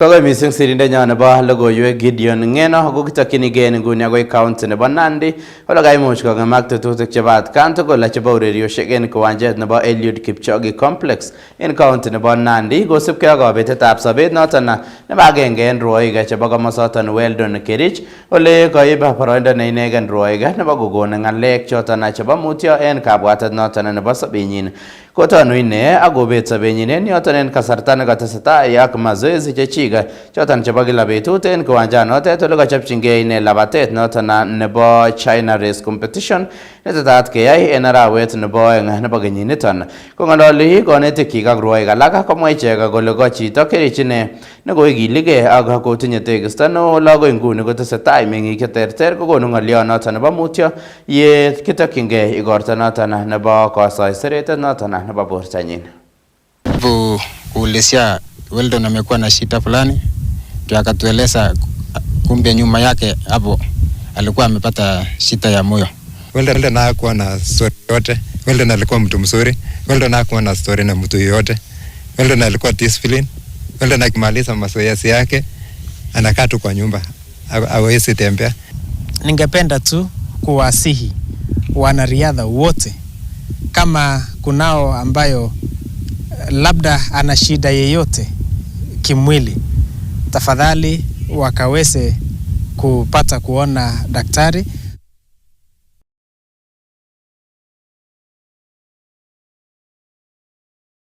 Kagoi mising sirinde nyo nebo logoiwek Gideon Ngeno ko kitokyinigei nguni agoi county nebo Nandi ole kaimuch kong'emak tetutik chebo atkan tugul chebo ureriosiek en kiwanjet nebo Eliud Kipchoge Complex en county nebo Nandi kosubkei ak kobetetab sobet noton nebo agenge en rwoik chebo komosoton Weldon Kerich ole koib boroindo ne inegen rwoik nebo kokon ng'alek choton chebo mutyo en kabwatet noton nebo sobenyin. Kotonu ine ak kobet sobenyin en yoton en kasarta nekotesetai ak mazoezi chechik choton chebo kila betut en kiwanjanotet ole kochopchingei ine labatet noton nebo China Race Competition netetat keyai en arawet nebo oeng nebo kenyiniton. Kong'ololi konetikyik ak rwoik alak komwa ichek kole ko chito Kerich ine nekoikiligei ak kotinye tekisto neo ole agoi nguni kotesetai meng'ik cheterter kokonu ng'olionoton nebo mutyo ye kitokyingei igorto noton nebo kosoiseretet noton nebo bortanyin. Kuulizia Weldon amekuwa na shida fulani, ndio akatueleza kumbe nyuma yake hapo alikuwa amepata shida ya moyo. Weldon hakuwa na story yote. Weldon alikuwa mtu mzuri. Weldon hakuwa na story na mtu yote. Weldon alikuwa discipline. Weldon akimaliza mazoezi yake anakaa tu kwa nyumba, hawezi tembea. Ningependa tu kuwasihi wanariadha wote kama kunao ambayo labda ana shida yeyote kimwili, tafadhali wakaweze kupata kuona daktari